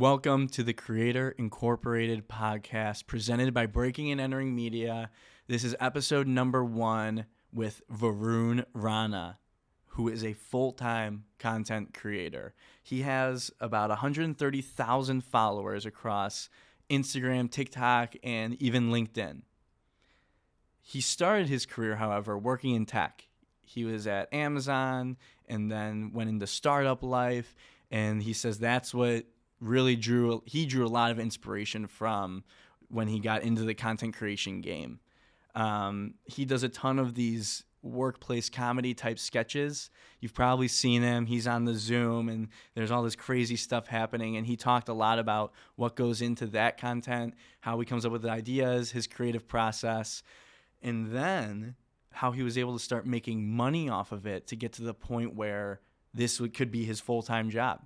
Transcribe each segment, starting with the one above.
Welcome to the Creator Incorporated podcast presented by Breaking and Entering Media. This is episode number 1 with Varun Rana, who is a full-time content creator. He has about 130,000 followers across Instagram, TikTok, and even LinkedIn. He started his career, however, working in tech. He was at Amazon and then went into startup life, and he says that's what really drew a lot of inspiration from when he got into the content creation game. He does a ton of these workplace comedy type sketches. You've probably seen him. He's on the Zoom and there's all this crazy stuff happening, and he talked a lot about what goes into that content, how he comes up with the ideas, his creative process, and then how he was able to start making money off of it to get to the point where this could be his full-time job.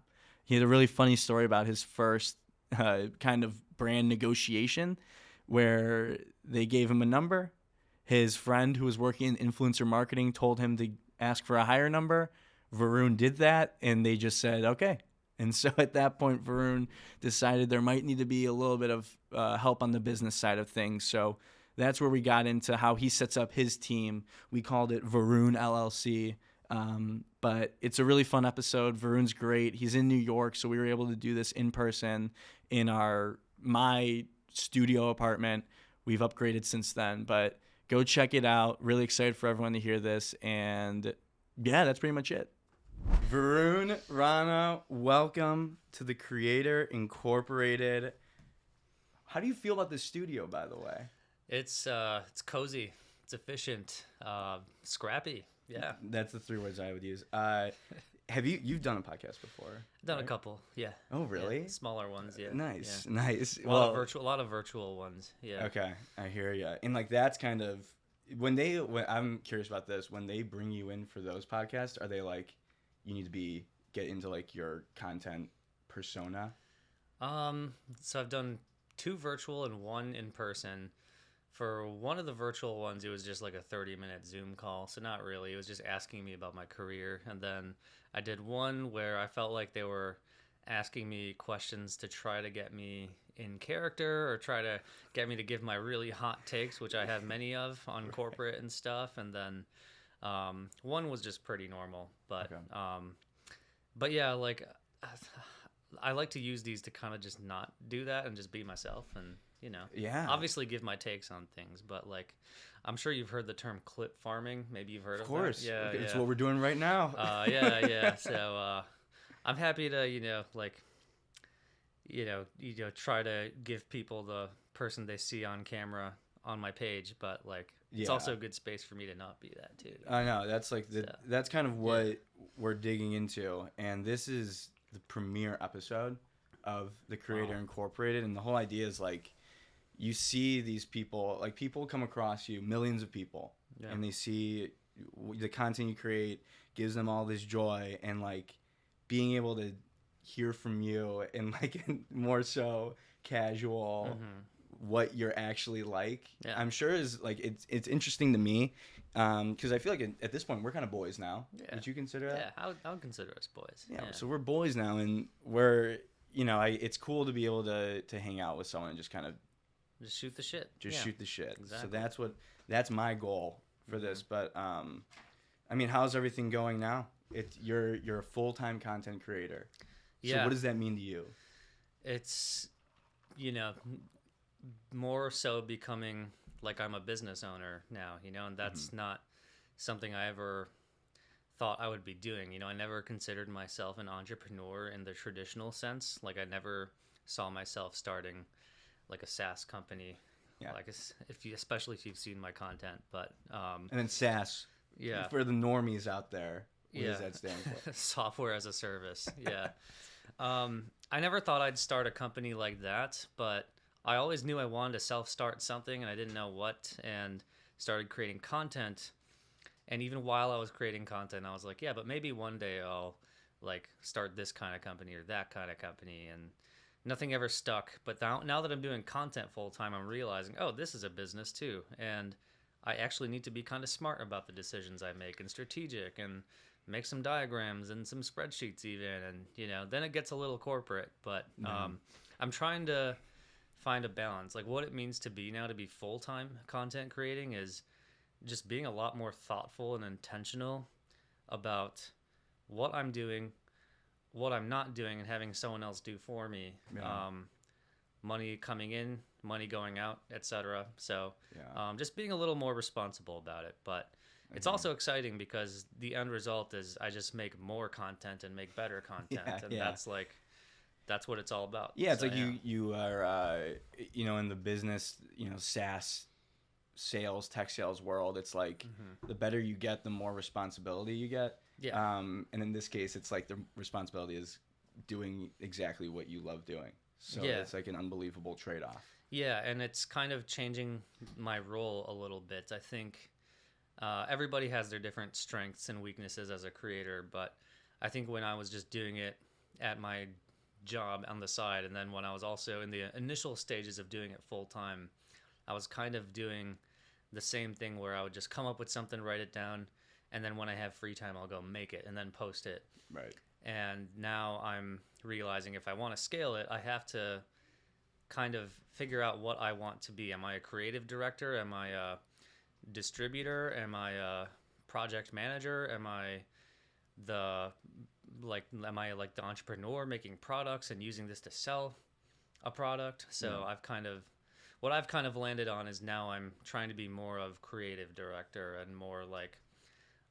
He had a really funny story about his first kind of brand negotiation where they gave him a number. His friend who was working in influencer marketing told him to ask for a higher number. Varun did that, and they just said, okay. And so at that point, Varun decided there might need to be a little bit of help on the business side of things. So that's where we got into how he sets up his team. We called it Varun LLC. But it's a really fun episode. Varun's great. He's in New York, so we were able to do this in person in my studio apartment. We've upgraded since then, but go check it out. Really excited for everyone to hear this, and yeah, that's pretty much it. Varun Rana, welcome to the Creator Incorporated. How do you feel about the studio, by the way? It's cozy, it's efficient, scrappy. Yeah, that's the 3 words I would use. Have you've done a podcast before? I've done right? a couple. Yeah. Oh, really? Yeah, smaller ones. Yeah. Nice, yeah. nice. A lot of virtual ones. Yeah. Okay, I hear you. And like that's kind of when I'm curious about this. When they bring you in for those podcasts, are they like you need to get into like your content persona? So I've done 2 virtual and 1 in person. For one of the virtual ones, it was just like a 30-minute Zoom call, so not really. It was just asking me about my career. And then I did one where I felt like they were asking me questions to try to get me in character or try to get me to give my really hot takes, which I have many of on corporate and stuff. And then one was just pretty normal. But okay. But yeah, like I like to use these to kind of just not do that and just be myself and yeah, obviously give my takes on things, but like, I'm sure you've heard the term clip farming. Maybe you've heard of course. That. Yeah, it's what we're doing right now. Yeah. So I'm happy to try to give people the person they see on camera on my page, but like it's also a good space for me to not be that too. I know that's like that's kind of what we're digging into, and this is the premiere episode of the Creator Incorporated, and the whole idea is like. You see these people, like people come across you, millions of people, and they see the content you create gives them all this joy, and like being able to hear from you and like more so casual what you're actually like, I'm sure is like it's interesting to me because I feel like at this point we're kind of boys now. Yeah. Would you consider that? Yeah, I would consider us boys. Yeah, so we're boys now, and we're it's cool to be able to hang out with someone and just kind of. Just shoot the shit. Shoot the shit. Exactly. So that's my goal for this. But I mean, how's everything going now? You're a full-time content creator. So what does that mean to you? It's more so becoming like I'm a business owner now, and that's not something I ever thought I would be doing. I never considered myself an entrepreneur in the traditional sense. Like I never saw myself starting like a SaaS company, like especially if you've seen my content, but and then SaaS, for the normies out there, what does that stand for? Software as a service. Yeah. I never thought I'd start a company like that, but I always knew I wanted to self-start something, and I didn't know what, and started creating content. And even while I was creating content, I was like, but maybe one day I'll like start this kind of company or that kind of company, and nothing ever stuck. But now that I'm doing content full time, I'm realizing, this is a business too. And I actually need to be kind of smart about the decisions I make and strategic and make some diagrams and some spreadsheets even, and then it gets a little corporate. But I'm trying to find a balance. Like, what it means to be full-time content creating is just being a lot more thoughtful and intentional about what I'm doing, what I'm not doing, and having someone else do for me. Money coming in, money going out, etc. So just being a little more responsible about it. But it's also exciting because the end result is I just make more content and make better content. That's what it's all about. Yeah, it's you are in the business, SaaS sales, tech sales world. It's like the better you get, the more responsibility you get. Yeah. And in this case, it's like the responsibility is doing exactly what you love doing. So it's like an unbelievable trade-off. Yeah, and it's kind of changing my role a little bit. I think everybody has their different strengths and weaknesses as a creator, but I think when I was just doing it at my job on the side, and then when I was also in the initial stages of doing it full-time, I was kind of doing the same thing where I would just come up with something, write it down, and then when I have free time, I'll go make it and then post it. Right. And now I'm realizing if I want to scale it, I have to kind of figure out what I want to be. Am I a creative director? Am I a distributor? Am I a project manager? Am I the entrepreneur making products and using this to sell a product? So what I've kind of landed on is now I'm trying to be more of creative director and more like,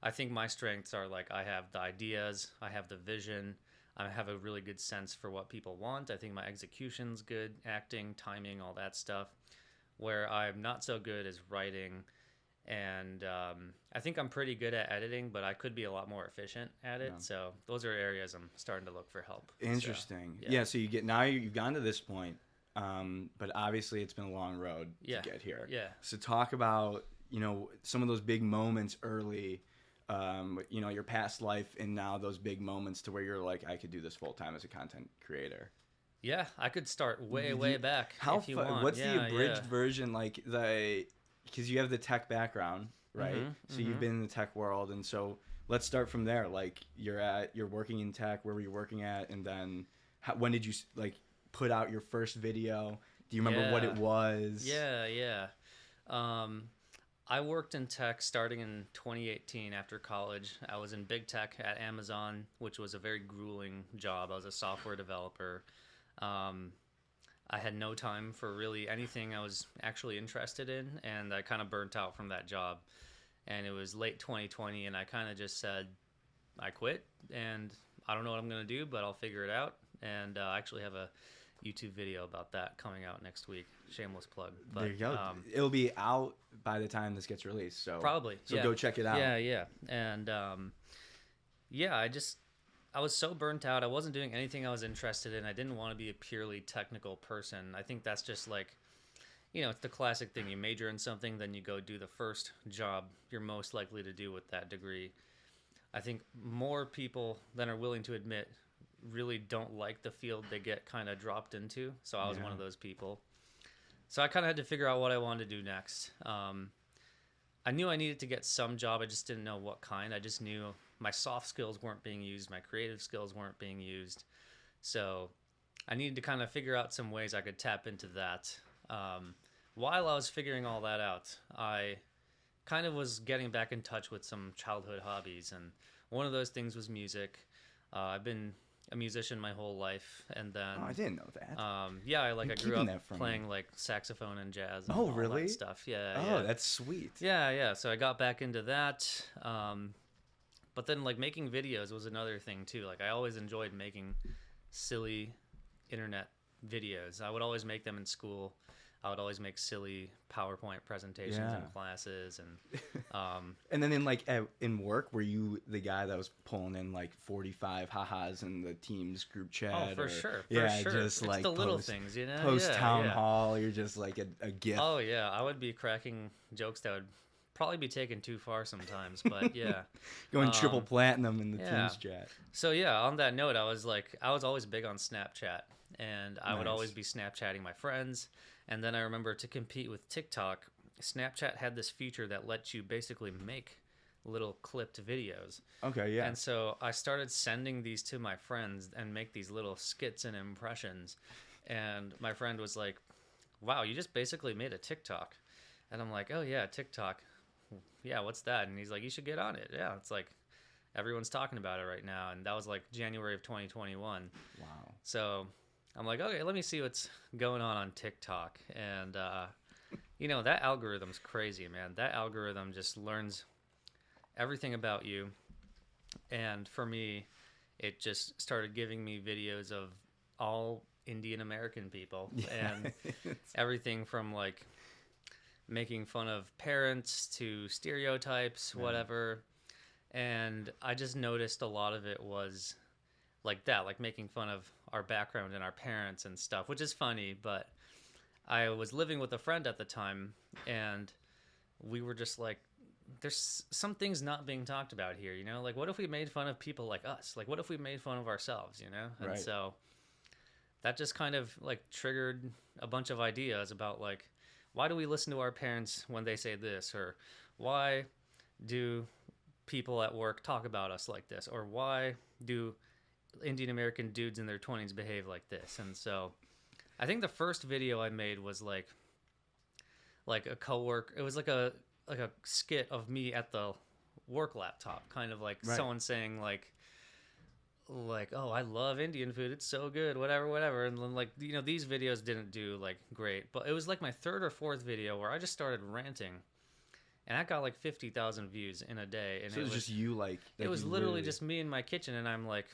I think my strengths are like I have the ideas, I have the vision, I have a really good sense for what people want. I think my execution's good, acting, timing, all that stuff. Where I'm not so good is writing, and I think I'm pretty good at editing, but I could be a lot more efficient at it. So those are areas I'm starting to look for help. Interesting. So you've gotten to this point, but obviously it's been a long road to get here. Yeah. So talk about some of those big moments early. Your past life and now those big moments to where you're like, I could do this full time as a content creator. Yeah, I could start way back. If you want. What's the abridged version like? Because you have the tech background, right? So you've been in the tech world, and so let's start from there. Like you're working in tech. Where were you working at? And then when did you put out your first video? Do you remember what it was? Yeah. I worked in tech starting in 2018 after college. I was in big tech at Amazon, which was a very grueling job. I was a software developer. I had no time for really anything I was actually interested in, and I kind of burnt out from that job. And it was late 2020, and I kind of just said, I quit, and I don't know what I'm going to do, but I'll figure it out. And I actually have a YouTube video about that coming out next week. Shameless plug. But, there you go. It'll be out by the time this gets released. So probably. So go check it out. Yeah. And I was so burnt out. I wasn't doing anything I was interested in. I didn't want to be a purely technical person. I think that's just like, it's the classic thing. You major in something, then you go do the first job you're most likely to do with that degree. I think more people than are willing to admit really don't like the field they get kind of dropped into. So I was one of those people. So I kind of had to figure out what I wanted to do next. I knew I needed to get some job. I just didn't know what kind. I just knew my soft skills weren't being used. My creative skills weren't being used. So I needed to kind of figure out some ways I could tap into that. While I was figuring all that out, I kind of was getting back in touch with some childhood hobbies. And one of those things was music. I've been a musician my whole life, and then I didn't know that. I grew up playing like saxophone and jazz and all really? that stuff. That's sweet. So I got back into that, but then like making videos was another thing too. Like I always enjoyed making silly internet videos. I would always make them in school. I would always make silly PowerPoint presentations in classes, and and then in work, were you the guy that was pulling in like 45 ha-has in the team's group chat? Oh, for sure. Just it's like the little things, Post town hall, you're just like a gift. Oh yeah, I would be cracking jokes that would probably be taken too far sometimes, but going triple platinum in the team's chat. So on that note, I was always big on Snapchat, and I would always be Snapchatting my friends. And then I remember to compete with TikTok, Snapchat had this feature that lets you basically make little clipped videos. Okay, yeah. And so I started sending these to my friends and make these little skits and impressions. And my friend was like, "Wow, you just basically made a TikTok." And I'm like, "Oh yeah, TikTok. Yeah, what's that?" And he's like, "You should get on it. Yeah, it's like everyone's talking about it right now." And that was like January of 2021. Wow. So I'm like, "Okay, let me see what's going on TikTok." And that algorithm's crazy, man. That algorithm just learns everything about you. And for me, it just started giving me videos of all Indian American people and everything from like making fun of parents to stereotypes, whatever. And I just noticed a lot of it was like that, like making fun of our background and our parents and stuff, which is funny. But I was living with a friend at the time, and we were just like, there's some things not being talked about here, Like, what if we made fun of people like us? Like, what if we made fun of ourselves, And Right. so that just kind of like triggered a bunch of ideas about like, why do we listen to our parents when they say this? Or why do people at work talk about us like this? Or why do Indian American dudes in their 20s behave like this? And so I think the first video I made was like a coworker. It was like a skit of me at the work laptop, kind of like someone saying like, "Oh, I love Indian food. It's so good, whatever." And then like, these videos didn't do like great, but it was like my third or fourth video where I just started ranting, and I got like 50,000 views in a day. And So it was just you like it was you literally just me in my kitchen, and I'm like,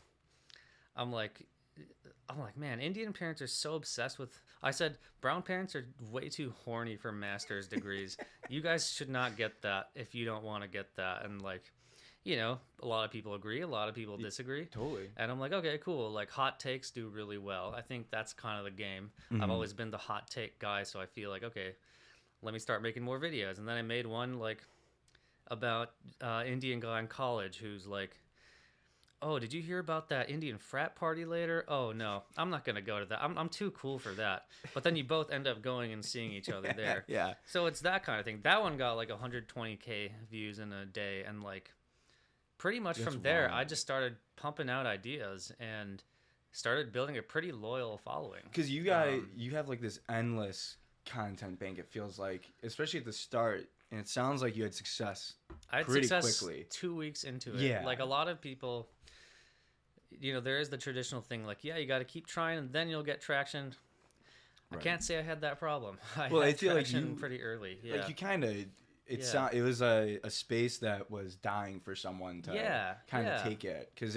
man, Indian parents are so obsessed with. I said, brown parents are way too horny for master's degrees. You guys should not get that if you don't want to get that. And like, a lot of people agree, a lot of people disagree. Totally. And I'm like, okay, cool. Like, hot takes do really well. I think that's kind of the game. I've always been the hot take guy, so I feel like, okay, let me start making more videos. And then I made one like about Indian guy in college who's like, "Oh, did you hear about that Indian frat party later? Oh no, I'm not gonna go to that. I'm too cool for that." But then you both end up going and seeing each other there. Yeah. So it's that kind of thing. That one got like 120K views in a day, and like pretty much That's from there, wild. I just started pumping out ideas and started building a pretty loyal following. Because you have like this endless content bank. It feels like, especially at the start, and it sounds like you had success I had pretty success quickly. 2 weeks into it. Yeah. Like a lot of people, there is the traditional thing like, yeah, you got to keep trying and then you'll get traction. I can't say I had that problem. I feel like you pretty early. Yeah. Like you kind of, it was a space that was dying for someone to kind of take it, because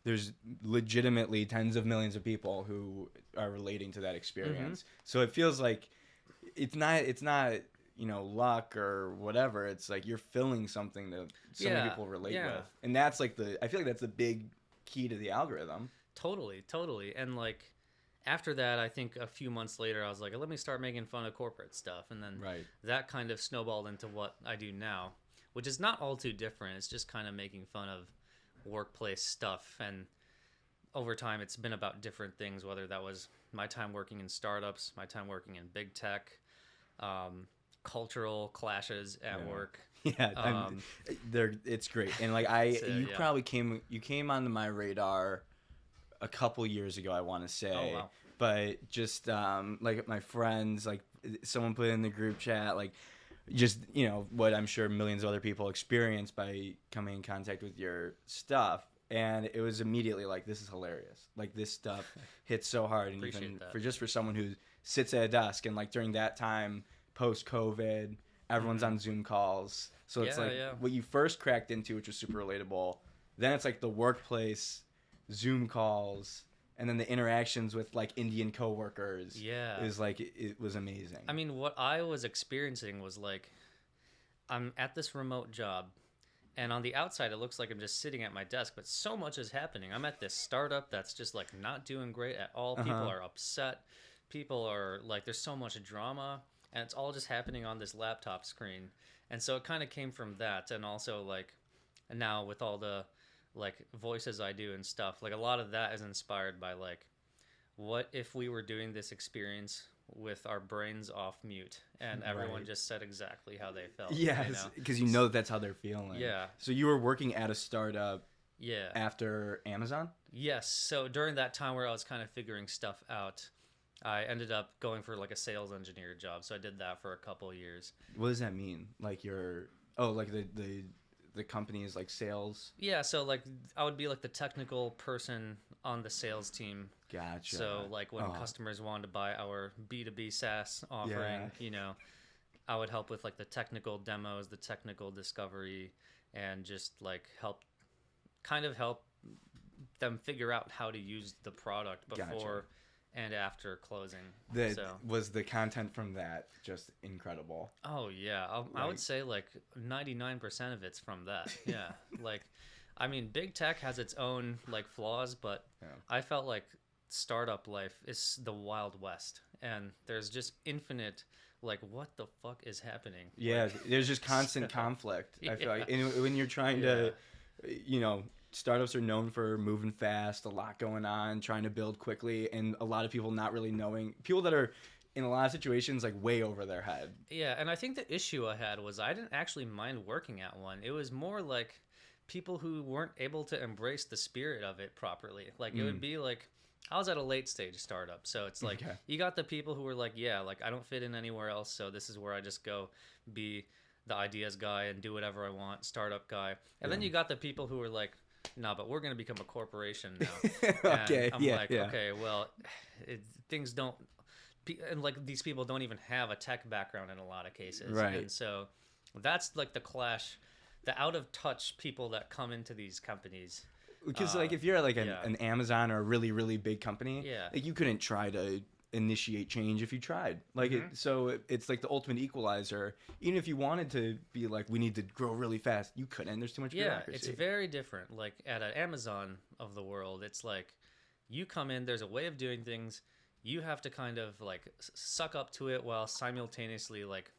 there's legitimately tens of millions of people who are relating to that experience. So it feels like it's not luck or whatever. It's like you're filling something that so many people relate with, and that's like I feel like that's the big key to the algorithm. Totally. And like after that, I think a few months later, I was like, let me start making fun of corporate stuff, and then that kind of snowballed into what I do now, which is not all too different. It's just kind of making fun of workplace stuff, and over time, it's been about different things. Whether that was my time working in startups, my time working in big tech. Cultural clashes at work. Yeah, it's great, and like probably came onto my radar a couple years ago, I want to say. Oh, wow. But just like my friends, like someone put in the group chat, like just what I'm sure millions of other people experience by coming in contact with your stuff, and it was immediately like, this is hilarious. Like this stuff hits so hard, and even for someone who sits at a desk, and like during that time, post-COVID, everyone's on Zoom calls. So it's what you first cracked into, which was super relatable. Then it's like the workplace Zoom calls, and then the interactions with like Indian coworkers. Yeah. Is like, it was amazing. I mean, what I was experiencing was like, I'm at this remote job, and on the outside, it looks like I'm just sitting at my desk, but so much is happening. I'm at this startup that's just like not doing great at all. People are upset. People are like, there's so much drama. And it's all just happening on this laptop screen. And so it kind of came from that. And also like now with all the like voices I do and stuff, like a lot of that is inspired by like, what if we were doing this experience with our brains off mute, and everyone Right. just said exactly how they felt. Yes, because you know that's how they're feeling. Yeah. So you were working at a startup Yeah. after Amazon? Yes. So during that time where I was kind of figuring stuff out, I ended up going for like a sales engineer job. So I did that for a couple of years. What does that mean? Like like the company is like sales. Yeah. So like I would be like the technical person on the sales team. Gotcha. So like when Oh. customers wanted to buy our B2B SaaS offering, Yeah. I would help with like the technical demos, the technical discovery, and just like help them figure out how to use the product before Gotcha. and after closing. Was the content from that just incredible? Oh yeah, I would say like 99% of it's from that. Yeah, like, I mean, big tech has its own like flaws, but Yeah. I felt like startup life is the Wild West, and there's just infinite like what the fuck is happening. Yeah, Like, there's just constant conflict. I feel like Yeah. and when you're trying to, startups are known for moving fast, a lot going on, trying to build quickly, and a lot of people not really knowing, people that are in a lot of situations like way over their head. Yeah, and I think the issue I had was I didn't actually mind working at one. It was more like people who weren't able to embrace the spirit of it properly. Like it would be like I was at a late stage startup, so it's like Okay. you got the people who were like, yeah, like I don't fit in anywhere else, so this is where I just go be the ideas guy and do whatever I want, startup guy. And then you got the people who were like, no, but we're going to become a corporation now. Okay, And I'm yeah, like, yeah. okay, well, things don't and like these people don't even have a tech background in a lot of cases. Right. And so that's like the clash, the out of touch people that come into these companies. Because like if you're like yeah. an Amazon or a really really big company, Yeah. like you couldn't try to initiate change if you tried. Like it's like the ultimate equalizer. Even if you wanted to be like we need to grow really fast, you couldn't. There's too much Yeah, bureaucracy. it's very different. Like at an Amazon of the world, it's like you come in, there's a way of doing things. You have to kind of like suck up to it while simultaneously like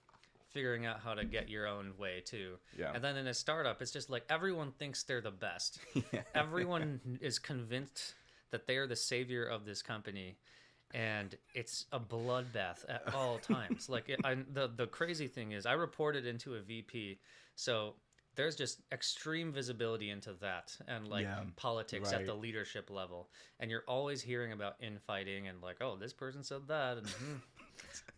figuring out how to get your own way too. Yeah. And then in a startup, it's just like everyone thinks they're the best. Yeah. Everyone is convinced that they are the savior of this company. And it's a bloodbath at all times. Like the crazy thing is I reported into a VP. So there's just extreme visibility into that and like politics at right. the leadership level. And you're always hearing about infighting and like, oh, this person said that. And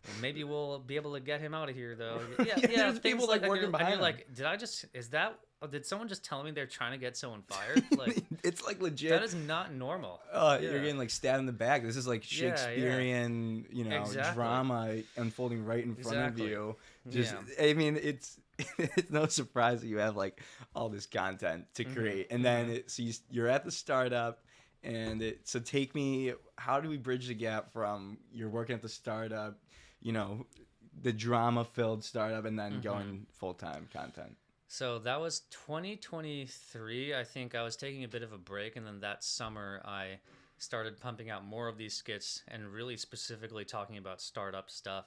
well, maybe we'll be able to get him out of here though. Yeah, there's people like working and behind you're him. like, did someone just tell me they're trying to get someone fired? Like It's like legit. that is not normal. You're getting like stabbed in the back. This is like Yeah, yeah. Shakespearean, Exactly. drama unfolding right in front of Exactly. you. Just, I mean, it's no surprise that you have like all this content to create, and then you're at the startup, and so take me. How do we bridge the gap from you're working at the startup, the drama-filled startup, and then going full-time content? So that was 2023. I think I was taking a bit of a break, and then that summer I started pumping out more of these skits and really specifically talking about startup stuff.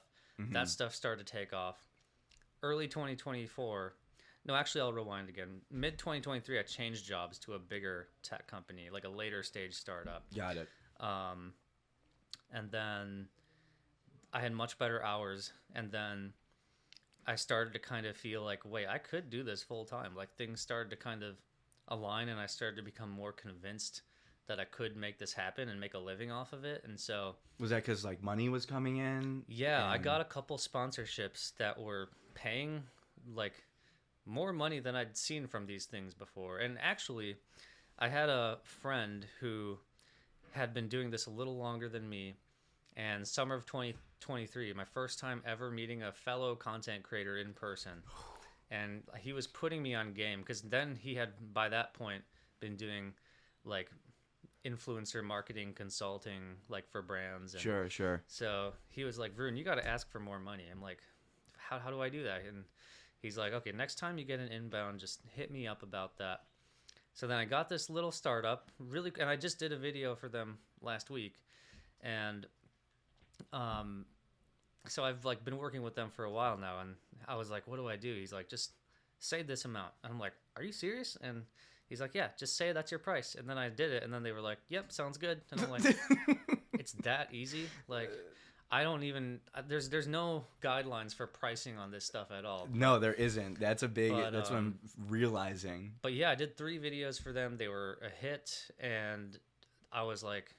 That stuff started to take off. Early 2024, no, actually I'll rewind again. Mid 2023, I changed jobs to a bigger tech company, like a later stage startup. Got it. And then I had much better hours, and then I started to kind of feel like, wait, I could do this full time. Like things started to kind of align, and I started to become more convinced that I could make this happen and make a living off of it. And so Was that because like money was coming in? yeah, I got a couple sponsorships that were paying like more money than I'd seen from these things before. And actually, I had a friend who had been doing this a little longer than me. And summer of 2023, my first time ever meeting a fellow content creator in person. And he was putting me on game because then he had, by that point, been doing like influencer marketing consulting like for brands. And Sure. so he was like, Varun, you got to ask for more money. I'm like, how do I do that? And he's like, okay, next time you get an inbound, just hit me up about that. So then I got this little startup, and I just did a video for them last week. And so I've like been working with them for a while now, and I was like, what do I do? He's like, just say this amount. And I'm like, are you serious? And he's like, yeah, just say that's your price. And then I did it, and then they were like, yep, sounds good. And I'm like, it's that easy? Like, I don't even there's no guidelines for pricing on this stuff at all. No, there isn't. That's what But I'm realizing. but yeah, I did 3 videos for them. They were a hit, and I was like,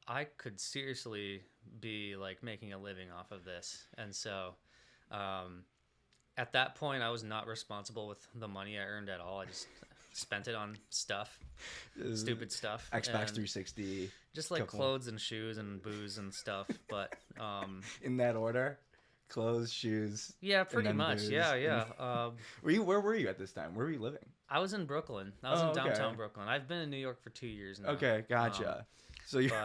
I could seriously be like making a living off of this. And so at that point, I was not responsible with the money I earned at all. I just spent it on stuff, stupid stuff. Xbox and 360. just like clothes and shoes and booze and stuff. But In that order? Clothes, shoes. yeah, pretty much. Booze, Yeah. Where were you at this time? Where were you living? I was in Brooklyn. I was in okay. downtown Brooklyn. I've been in New York for 2 years now. Okay, gotcha. So you're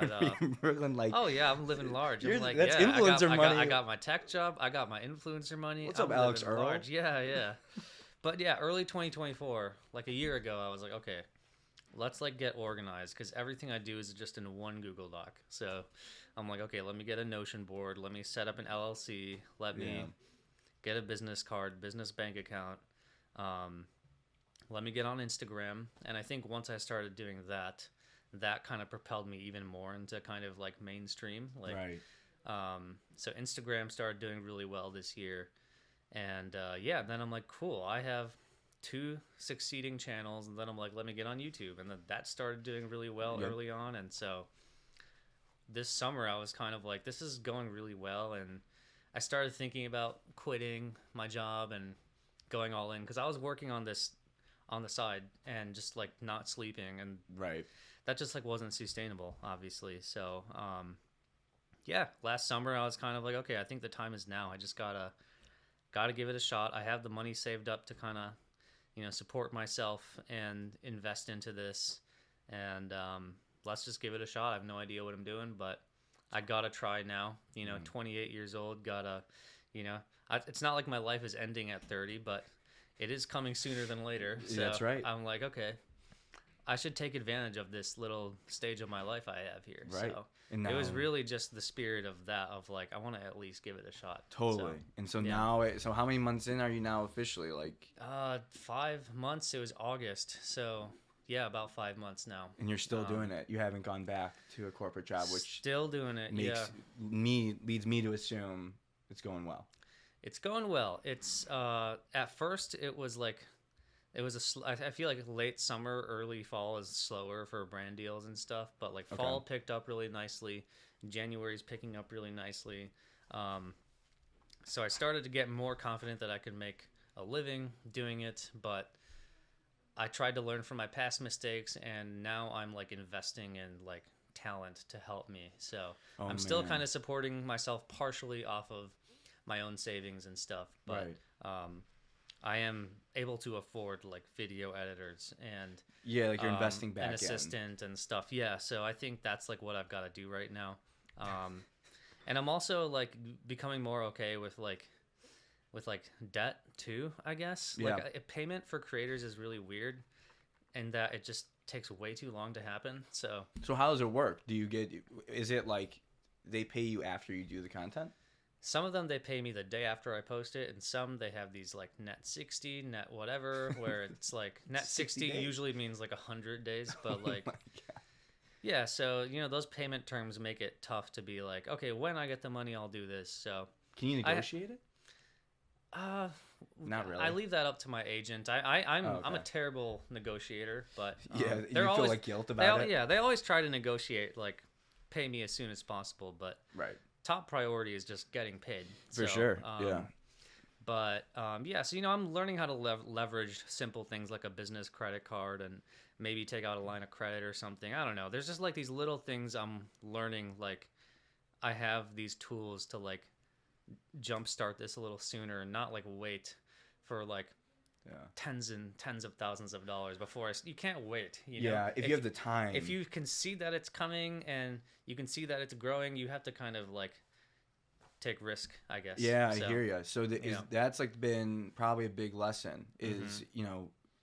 in Brooklyn, like... Oh yeah, I'm living large. I'm like, that's yeah, influencer money. I got my tech job. I got my influencer money. What's up, Alex Earl? Large. Yeah. But yeah, early 2024, like a year ago, I was like, okay, let's like get organized because everything I do is just in one Google Doc. So I'm like, okay, let me get a Notion board. Let me set up an LLC. Let me get a business card, business bank account. Let me get on Instagram. And I think once I started doing that, that kind of propelled me even more into kind of like mainstream. Like, right. So Instagram started doing really well this year. And yeah, then I'm like, cool, I have 2 succeeding channels. And then I'm like, let me get on YouTube. And then that started doing really well early on. And so this summer I was kind of like, this is going really well. And I started thinking about quitting my job and going all in because I was working on this on the side and just like not sleeping. And right. that just like wasn't sustainable, obviously. So yeah, last summer I was kind of like, okay, I think the time is now. I just gotta give it a shot. I have the money saved up to kind of, support myself and invest into this. And let's just give it a shot. I have no idea what I'm doing, but I gotta try now. 28 years old, gotta, it's not like my life is ending at 30, but it is coming sooner than later. So that's right. I'm like, okay, I should take advantage of this little stage of my life I have here. Right. So and now, it was really just the spirit of that, of like, I want to at least give it a shot. Totally. So now, so how many months in are you now officially? Like 5 months. It was August. So yeah, about 5 months now. And you're still doing it. You haven't gone back to a corporate job, which still doing it. leads me to assume it's going well. It's going well. It's at first it was like, I feel like late summer, early fall is slower for brand deals and stuff, but like fall picked up really nicely. January's picking up really nicely. So I started to get more confident that I could make a living doing it, but I tried to learn from my past mistakes, and now I'm like investing in like talent to help me. So I'm still kind of supporting myself partially off of my own savings and stuff, but I am able to afford like video editors and like you're investing back an assistant and stuff. Yeah, so I think that's like what I've got to do right now. And I'm also like becoming more okay with debt too, I guess. Like a payment for creators is really weird, and that it just takes way too long to happen. So how does it work? Is it like they pay you after you do the content? Some of them, they pay me the day after I post it, and some they have these like net 60, net whatever, where it's like net 60 usually means like 100 days, but like, yeah, so, those payment terms make it tough to be like, okay, when I get the money, I'll do this. So can you negotiate it? Not really. I leave that up to my agent. I'm a terrible negotiator, but you feel like guilt about it? Yeah, they always try to negotiate, like, pay me as soon as possible, but right. Top priority is just getting paid. For sure, yeah. But, so, I'm learning how to leverage simple things like a business credit card and maybe take out a line of credit or something. I don't know. There's just, like, these little things I'm learning. Like, I have these tools to, like, jumpstart this a little sooner and not, like, wait for, like, tens and tens of thousands of dollars before you can't wait. If you have the time. If you can see that it's coming and you can see that it's growing, you have to kind of like take risk, I guess. Yeah, I hear you. So that's like been probably a big lesson is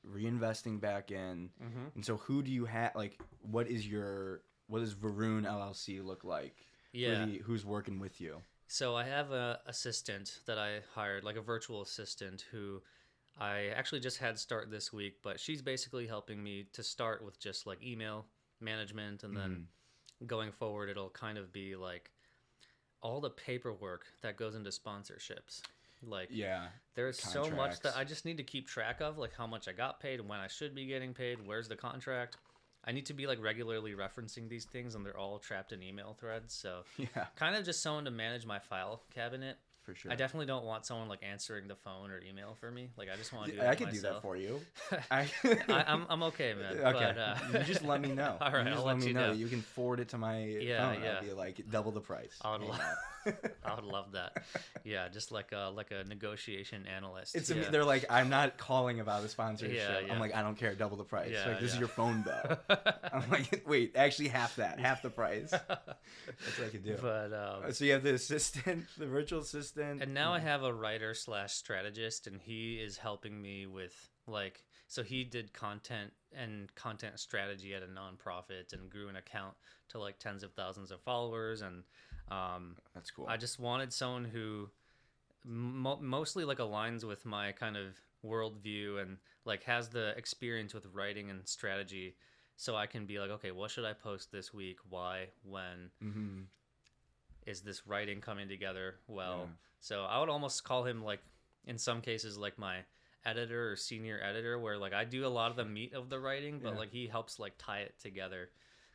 reinvesting back in. And so who do you have? Like, what does Varun LLC look like? Yeah, who's working with you? So I have a assistant that I hired, like a virtual assistant who I actually just had start this week, but she's basically helping me to start with just like email management, and then going forward it'll kind of be like all the paperwork that goes into sponsorships. Like, Yeah. there's so much that Contracts. I just need to keep track of, like how much I got paid, when I should be getting paid, where's the contract. I need to be like regularly referencing these things, and they're all trapped in email threads. So Yeah, kind of just someone to manage my file cabinet. for sure. I definitely don't want someone like answering the phone or email for me. Like, I just want to do I that could do that myself. for you. I'm okay, man. Okay. But, You just let me know. All right, you just I'll let let me you know. know. You can forward it to my Yeah, phone. yeah. I'll be like double the price. I would, Hey, lo- now. I would love that. Yeah, just like a negotiation analyst. It's yeah. they're like, I'm not calling about a sponsorship. Yeah, yeah. I'm like, I don't care, double the price. Yeah, Like, this is yeah. your phone bill. I'm like, wait, actually half that, half the price. That's what I could do. But So you have the assistant, the virtual assistant, and now I have a writer / strategist, and he is helping me with like, so he did content and content strategy at a nonprofit and grew an account to like tens of thousands of followers. And That's cool. I just wanted someone who mostly like aligns with my kind of worldview and like has the experience with writing and strategy, so I can be like, okay, what should I post this week? Why? When? Mm-hmm. Is this writing coming together well? Yeah. So I would almost call him like, in some cases, like my editor or senior editor, where like I do a lot of the meat of the writing, but Yeah. like he helps like tie it together,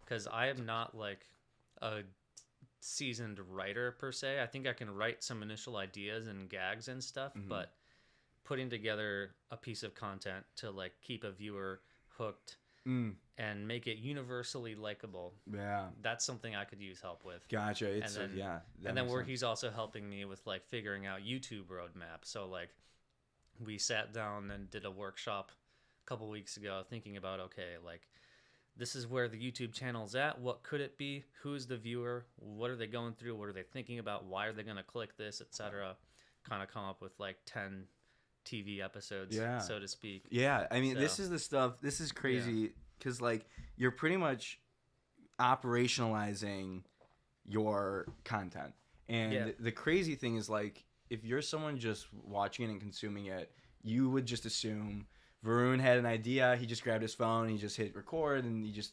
because I am not like a seasoned writer per se. I think I can write some initial ideas and gags and stuff, Mhm. but putting together a piece of content to like keep a viewer hooked and make it universally likable, Yeah. that's something I could use help with. Gotcha. It's And then- yeah. that And then makes where sense. he's also helping me with like figuring out YouTube roadmap. So like we sat down and did a workshop a couple weeks ago thinking about, okay, like this is where the YouTube channel's at. What could it be? Who's the viewer? What are they going through? What are they thinking about? Why are they going to click this, etc. Kind of come up with like 10 TV episodes, Yeah. so to speak. Yeah, I mean, So- this is the stuff. This is crazy because, like, you're pretty much operationalizing your content, and Yeah. the crazy thing is, like, if you're someone just watching it and consuming it, you would just assume Varun had an idea. He just grabbed his phone, he just hit record, and he just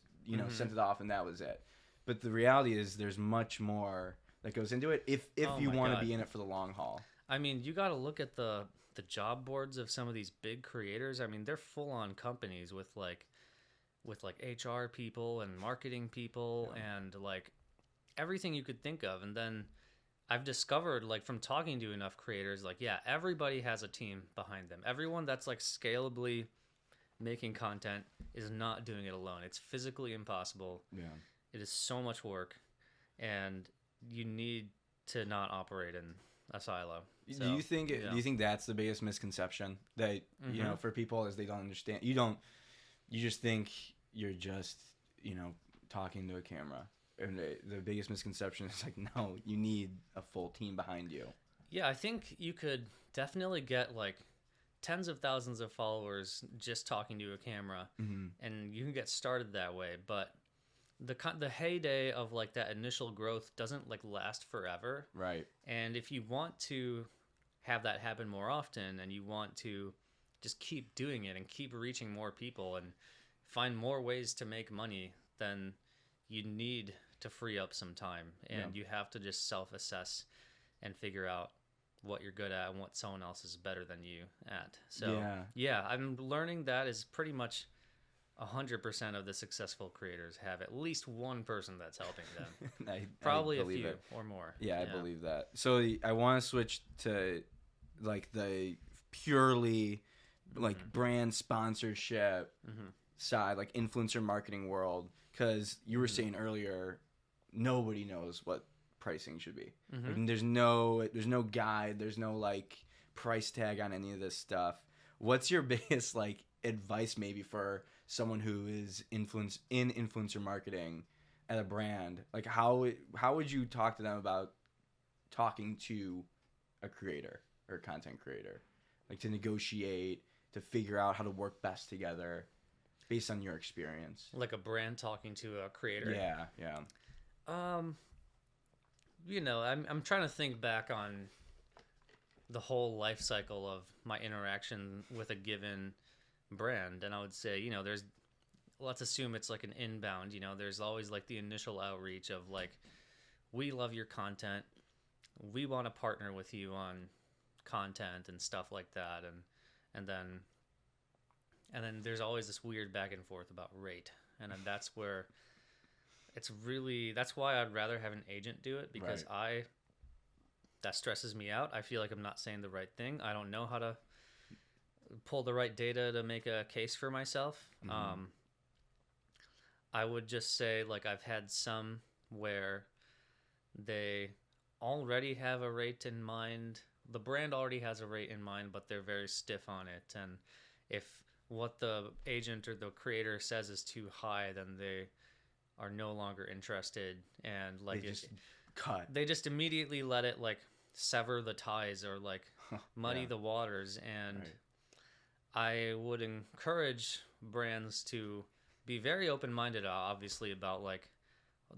sent it off, and that was it. But the reality is, there's much more that goes into it if Oh you my want to God. be in it for the long haul. I mean, you got to look at the job boards of some of these big creators. I mean, they're full on companies with like HR people and marketing people and like everything you could think of. And then I've discovered, like, from talking to enough creators, like, yeah, everybody has a team behind them. Everyone that's like scalably making content is not doing it alone. It's physically impossible. Yeah. It is so much work, and you need to not operate in a silo. So, do you think yeah. do you think that's the biggest misconception that Mhm. for people is they don't understand, you just think you're just talking to a camera, and the biggest misconception is like, no, you need a full team behind you. Yeah, I think you could definitely get like tens of thousands of followers just talking to a camera, and you can get started that way. But the heyday of like that initial growth doesn't like last forever. Right. And if you want to have that happen more often, and you want to just keep doing it and keep reaching more people and find more ways to make money, then you need to free up some time, and you have to just self-assess and figure out what you're good at and what someone else is better than you at. So yeah, I'm learning that is pretty much 100% of the successful creators have at least one person that's helping them. Probably I a believe few it. or more. Yeah, I believe that. So I want to switch to like the purely like brand sponsorship side, like influencer marketing world, because you were saying earlier, nobody knows what pricing should be. Like, there's no guide, there's no like price tag on any of this stuff. What's your biggest like advice maybe for someone who is influencer marketing at a brand? Like how would you talk to them about talking to a creator or a content creator, like to negotiate, to figure out how to work best together based on your experience? Like a brand talking to a creator. Yeah. I'm trying to think back on the whole life cycle of my interaction with a given brand, and I would say, let's assume it's like an inbound. There's always like the initial outreach of like, we love your content, we want to partner with you on content and stuff like that, and then there's always this weird back and forth about rate, and then that's where that's why I'd rather have an agent do it, because that stresses me out. I feel like I'm not saying the right thing. I don't know how to pull the right data to make a case for myself. I would just say, like, I've had some where they already have a rate in mind. The brand already has a rate in mind, but they're very stiff on it. And if what the agent or the creator says is too high, then they are no longer interested. And like they just immediately let it like sever the ties or like muddy the waters. And I would encourage brands to be very open-minded, obviously, about like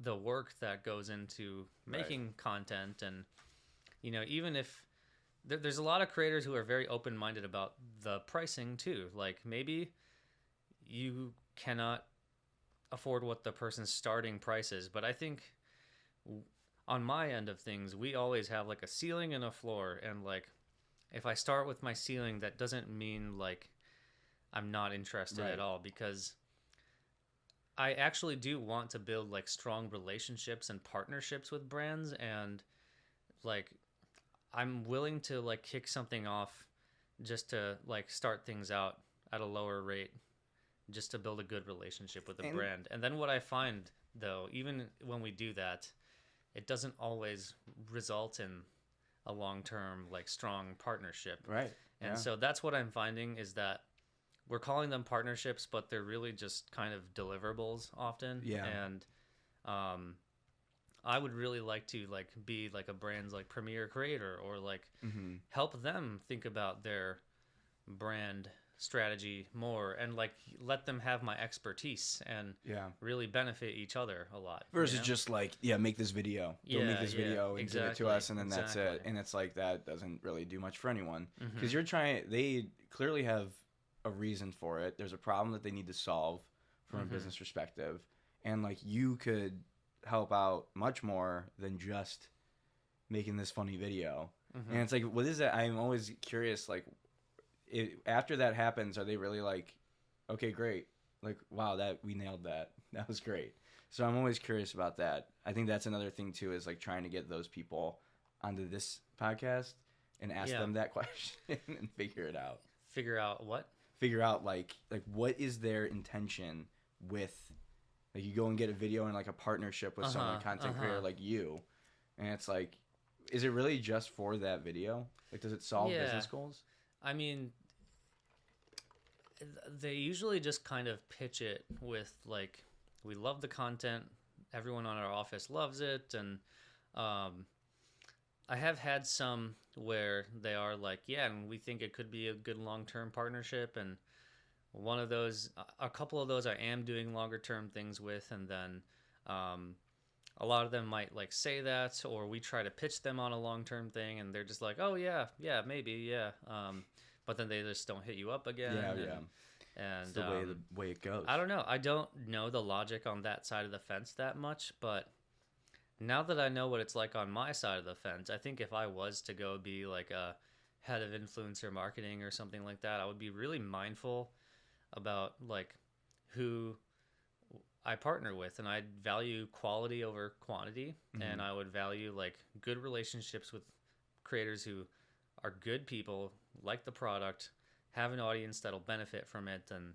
the work that goes into making content. And, you know, even if there's a lot of creators who are very open-minded about the pricing too. Like maybe you cannot afford what the person's starting price is, but I think on my end of things, we always have like a ceiling and a floor. And like, if I start with my ceiling, that doesn't mean like I'm not interested at all, because I actually do want to build like strong relationships and partnerships with brands, and like I'm willing to like kick something off just to like start things out at a lower rate just to build a good relationship with a brand. And then what I find though, even when we do that, it doesn't always result in a long-term like strong partnership. And so that's what I'm finding, is that we're calling them partnerships, but they're really just kind of deliverables often. And I would really like to like be like a brand's like premier creator, or like help them think about their brand strategy more, and like let them have my expertise and really benefit each other a lot. Versus just like, make this video. Go make this video and give it to us, and then that's it. And it's like, that doesn't really do much for anyone. Because they clearly have a reason for it. There's a problem that they need to solve from a business perspective, and like you could help out much more than just making this funny video. And it's like, what is that? I'm always curious, like after that happens, are they really like, okay, great, like wow, that we nailed that was great. So I'm always curious about that. I think that's another thing too, is like trying to get those people onto this podcast and ask them that question and figure out like what is their intention with, like, you go and get a video and like a partnership with someone, content creator like you, and it's like, is it really just for that video? Like, does it solve business goals? I mean, they usually just kind of pitch it with like, we love the content, everyone on our office loves it. And I have had some where they are like, and we think it could be a good long-term partnership. And one of those, a couple of those I am doing longer term things with. And then a lot of them might like say that, or we try to pitch them on a long-term thing and they're just like, oh yeah, maybe. But then they just don't hit you up again. And it's the way it goes. I don't know. I don't know the logic on that side of the fence that much, but now that I know what it's like on my side of the fence, I think if I was to go be like a head of influencer marketing or something like that, I would be really mindful about like who I partner with, and I'd value quality over quantity, and I would value like good relationships with creators who are good people, like the product, have an audience that'll benefit from it, and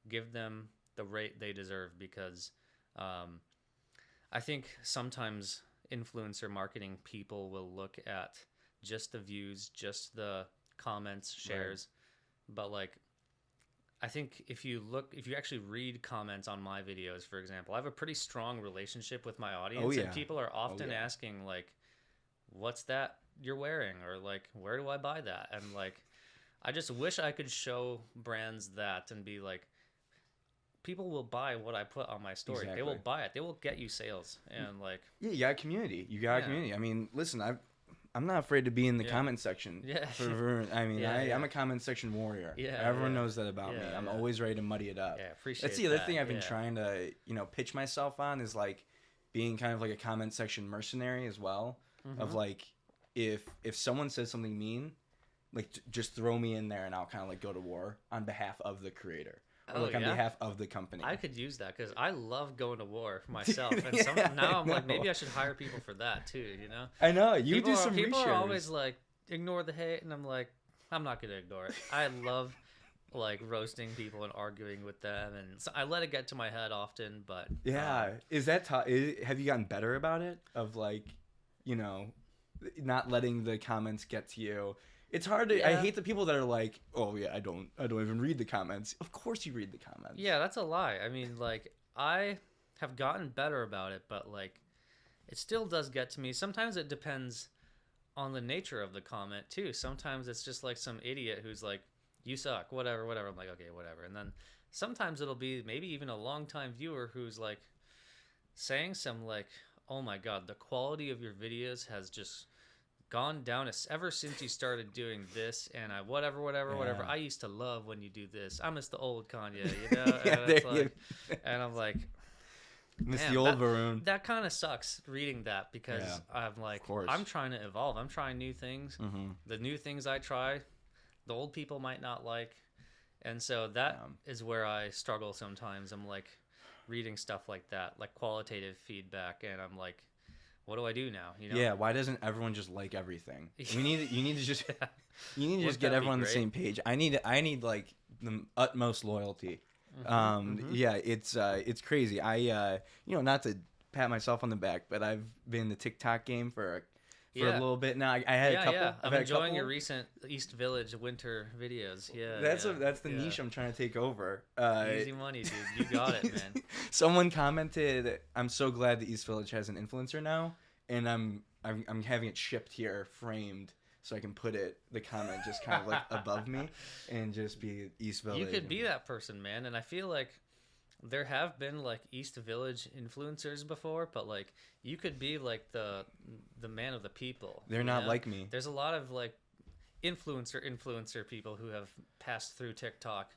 give them the rate they deserve. Because I think sometimes influencer marketing people will look at just the views, just the comments, shares, but like, I think if you actually read comments on my videos, for example, I have a pretty strong relationship with my audience, and people are often asking like, what's that you're wearing? Or like, where do I buy that? And like, I just wish I could show brands that and be like, people will buy what I put on my story. Exactly. They will buy it. They will get you sales. And like, you got a community. A community. I mean, listen, I'm not afraid to be in the comment section. I'm a comment section warrior. Everyone knows that about me. I'm always ready to muddy it up. Appreciate That's the other thing I've been trying to, pitch myself on, is like being kind of like a comment section mercenary as well. Of like, if someone says something mean, like just throw me in there and I'll kind of like go to war on behalf of the creator or like on behalf of the company. I could use that because I love going to war myself, and now I'm like, maybe I should hire people for that too. You know? I know People do some research. People are always like, ignore the hate, and I'm like, I'm not gonna ignore it. I love like roasting people and arguing with them, and so I let it get to my head often. But is that have you gotten better about it? Of like, not letting the comments get to you. It's hard to. I hate the people that are like, "Oh yeah, I don't even read the comments." Of course you read the comments. Yeah, that's a lie. I mean, like I have gotten better about it, but like it still does get to me. Sometimes it depends on the nature of the comment too. Sometimes it's just like some idiot who's like, "You suck," whatever. I'm like, okay, whatever. And then sometimes it'll be maybe even a longtime viewer who's like saying some like, "Oh my god, the quality of your videos has just gone down ever since you started doing this, and I whatever. I used to love when you do this. I miss the old Kanye, you know." And I'm like, miss the old Varun. That kind of sucks reading that because I'm like, I'm trying to evolve. I'm trying new things. Mm-hmm. The new things I try, the old people might not like, and so that is where I struggle sometimes. I'm like reading stuff like that, like qualitative feedback, and I'm like, what do I do now? You know? Yeah. Why doesn't everyone just like everything? You need to just get everyone on the same page. I need like the utmost loyalty. Yeah, it's crazy. I not to pat myself on the back, but I've been in the TikTok game for a little bit now. I had a couple. Yeah. I'm enjoying your recent East Village winter videos. Yeah, that's the niche I'm trying to take over. Easy money, dude. You got it, man. Someone commented, "I'm so glad the East Village has an influencer now," and I'm having it shipped here, framed, so I can put the comment just kind of like above me, and just be East Village. You could be that person, man. And I feel like there have been like East Village influencers before, but like you could be like the man of the people. They're not like me. There's a lot of like influencer people who have passed through TikTok,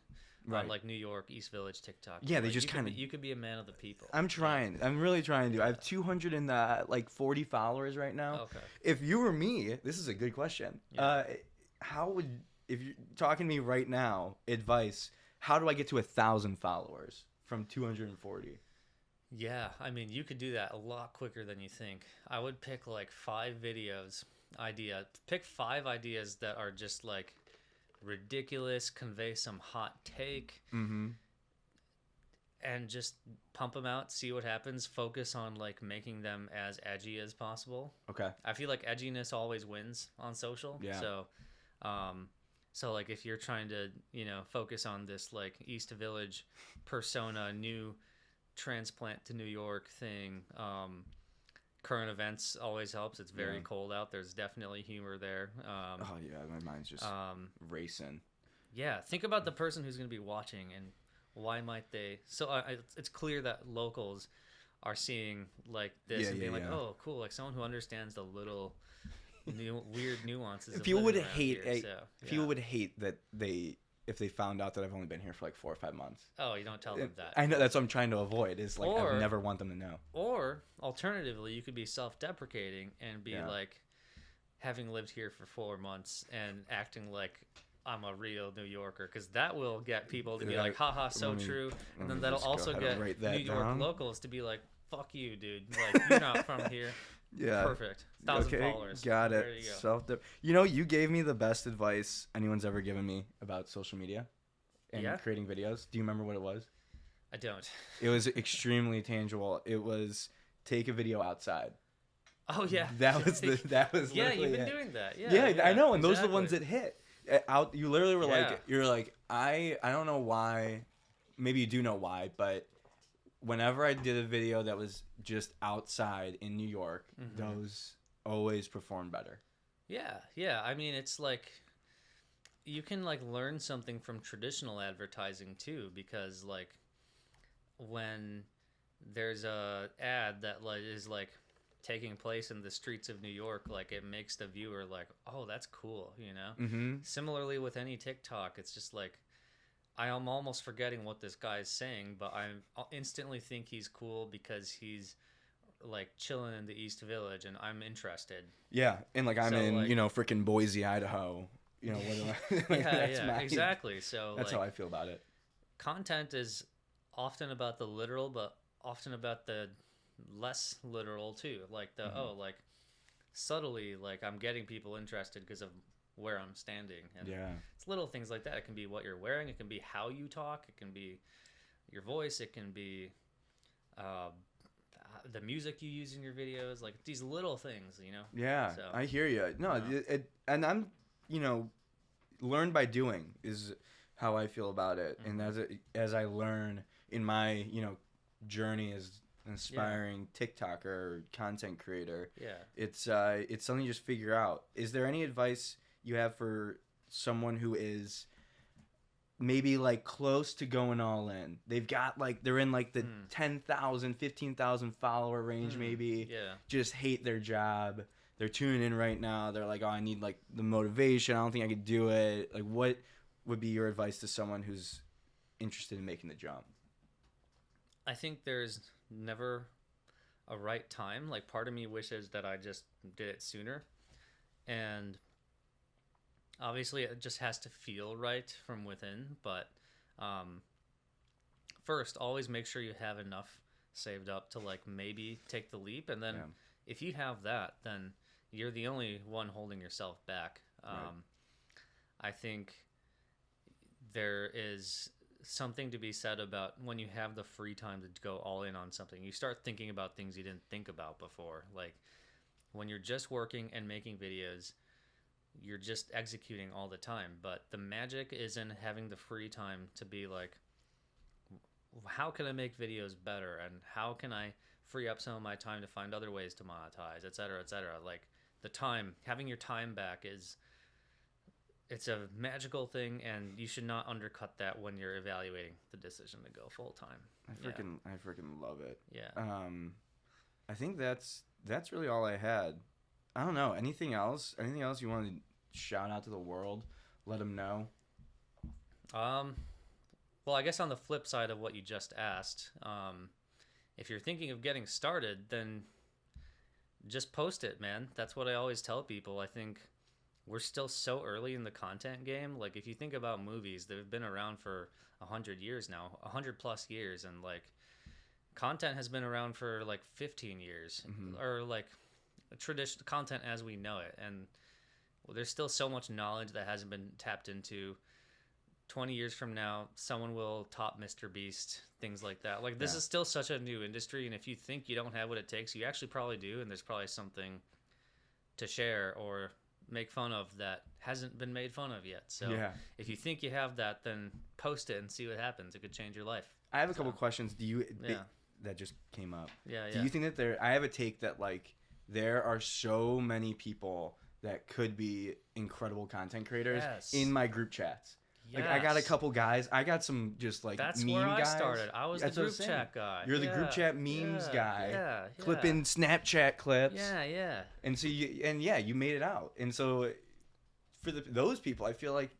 on like New York East Village TikTok. Yeah, they just kind of. You could be a man of the people. I'm trying. I'm really trying to. I have 240 followers right now. Okay. If you were me, this is a good question. Yeah. If you're talking to me right now, advice? How do I get to 1,000 followers from 240? Yeah, I mean, you could do that a lot quicker than you think. I would pick like 5 videos. Pick 5 ideas that are just like ridiculous, convey some hot take, and just pump them out, see what happens. Focus on like making them as edgy as possible. Okay. I feel like edginess always wins on social. Yeah. So like if you're trying to, focus on this like East Village persona, new transplant to New York thing, current events always helps. It's very cold out. There's definitely humor there. Oh yeah, my mind's just racing. Yeah, think about the person who's going to be watching and why might they. So it's clear that locals are seeing like this and being like, oh, cool, like someone who understands the little weird nuances. People would hate. People would hate that if they found out that I've only been here for like 4 or 5 months. Oh, you don't tell them that. I know, that's what I'm trying to avoid. Is like I would never want them to know. Or alternatively, you could be self-deprecating and be like, having lived here for 4 months and acting like I'm a real New Yorker, because that will get people to be like, haha, so true. And then that'll also get New York locals to be like, fuck you, dude. Like, you're not from here. Yeah. Perfect. 1,000 followers. Got it. There you go. You gave me the best advice anyone's ever given me about social media and creating videos. Do you remember what it was? I don't. It was extremely tangible. It was take a video outside. Oh yeah. That was you've been doing that. Yeah, I know, and those are the ones that hit. You literally were like, you're like, I don't know why. Maybe you do know why, but whenever I did a video that was just outside in New York, those always performed better. Yeah. I mean, it's like you can like learn something from traditional advertising too, because like when there's a ad that like is like taking place in the streets of New York, like it makes the viewer like, oh, that's cool, Similarly with any TikTok, it's just like I am almost forgetting what this guy's saying, but I instantly think he's cool because he's like chilling in the East Village and I'm interested. Yeah, and like I'm So, in, like, freaking Boise, Idaho. What do I? Like, yeah, that's yeah, exactly. So that's like how I feel about it. content is often about the literal, but often about the less literal too. Like the Hmm. like subtly, like I'm getting people interested because of where I'm standing, and Yeah. it's little things like that. It can be what you're wearing, it can be how you talk, it can be your voice, it can be uh, the music you use in your videos, like these little things, you know. Yeah, So I hear you. No, yeah. and I'm, you know, learn by doing is how I feel about it. And Hmm. as I learn in my, journey as an Yeah, aspiring TikToker or content creator, yeah. it's something you just figure out. Is there any advice you have for someone who is maybe like close to going all in? They've got like they're in like the Mm. 10,000, 15,000 follower range maybe, Yeah. just hate their job. They're tuning in right now. They're like, "Oh, I need like the motivation. I don't think I could do it." Like what would be your advice to someone who's interested in making the jump? I think there's never a right time. Like part of me wishes that I just did it sooner. And obviously it just has to feel right from within, but um, first always make sure you have enough saved up to like maybe take the leap, and then Yeah. if you have that, then you're the only one holding yourself back. Right. I think there is something to be said about when you have the free time to go all in on something. You start thinking about things you didn't think about before. Like when you're just working and making videos, you're just executing all the time. But the magic is in having the free time to be like, how can I make videos better? And how can I free up some of my time to find other ways to monetize, et cetera, et cetera. Like the time, having your time back is it's a magical thing, and you should not undercut that when you're evaluating the decision to go full time. Yeah, I freaking love it. yeah. I think that's really all I had. I don't know. Anything else? Anything else you want to shout out to the world? Let them know. Um, well, I guess on the flip side of what you just asked, if you're thinking of getting started, then just post it, man. That's what I always tell people. I think we're still so early in the content game. Like if you think about movies, they've been around for 100 years now, 100 plus years, and like content has been around for like 15 years, Hmm. or like traditional content as we know it. And well, there's still so much knowledge that hasn't been tapped into. 20 years from now, someone will top Mr. Beast, things like that. Like this Yeah. is still such a new industry, and if you think you don't have what it takes, you actually probably do, and there's probably something to share or make fun of that hasn't been made fun of yet. So Yeah. if you think you have that, then post it and see what happens. It could change your life. I have a couple So questions. yeah, That just came up? yeah, Do yeah. you think that I have a take that like there are so many people that could be incredible content creators Yes. in my group chats? Yes. Like I got a couple guys. I got some just like That's meme where I guys. started. I was That's the what I'm group saying. chat guy. You're the group chat memes yeah, guy. Yeah, yeah. Clipping Snapchat clips. Yeah, yeah. And so you made it out. And so for those people, I feel like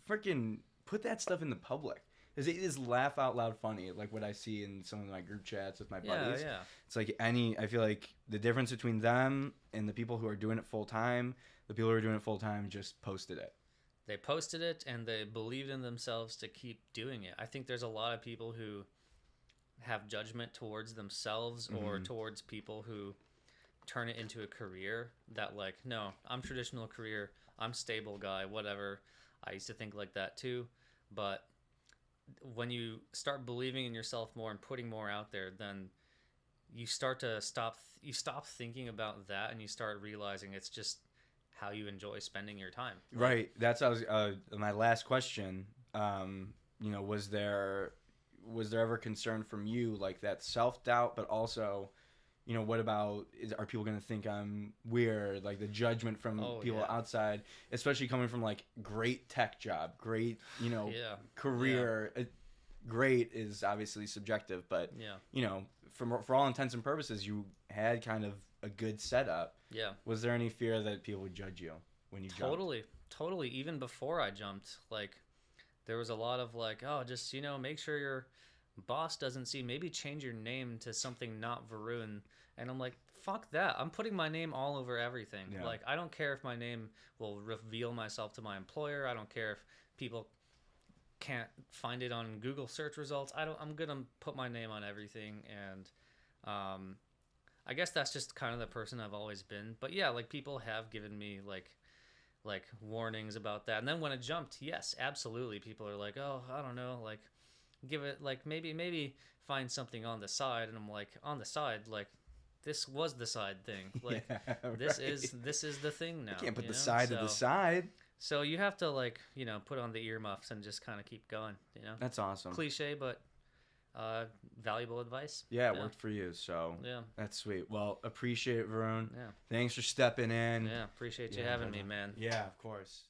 freaking put that stuff in the public. Because it is laugh out loud funny, like what I see in some of my group chats with my buddies. Yeah, yeah. It's like I feel like the difference between them and the people who are doing it full time, the people who are doing it full time just posted it. They posted it and they believed in themselves to keep doing it. I think there's a lot of people who have judgment towards themselves or towards people who turn it into a career that like, no, I'm traditional career, I'm stable guy, whatever. I used to think like that too. But when you start believing in yourself more and putting more out there, then you start to stop thinking about that, and you start realizing it's just how you enjoy spending your time. Right. That's my last question. Was there ever concern from you like that self doubt, but also, what about are people going to think I'm weird? Like the judgment from people Yeah. outside, especially coming from like great tech job, great Yeah. career. Great is obviously subjective, but Yeah. for all intents and purposes, you had kind of a good setup. Yeah. Was there any fear that people would judge you when you jumped? Totally. Even before I jumped, like there was a lot of like, oh, just make sure your boss doesn't see. Maybe change your name to something not Varun, And I'm like, fuck that. I'm putting my name all over everything. Yeah. Like, I don't care if my name will reveal myself to my employer. I don't care if people can't find it on Google search results. I'm gonna put my name on everything, and I guess that's just kind of the person I've always been. But yeah, like people have given me like warnings about that, and then when it jumped, yes, absolutely, people are like, oh, I don't know, like give it like maybe find something on the side, and I'm like, on the side, like this was the side thing, like Yeah, this right. is the thing now. You can't put you the know? side to the So side. so you have to like put on the earmuffs and just kind of keep going. That's awesome. Cliche, but valuable advice. Yeah, it worked for you, so Yeah. that's sweet. Well, appreciate it, Varun. Yeah. Thanks for stepping in. Yeah, appreciate you having me, man. Yeah, of course.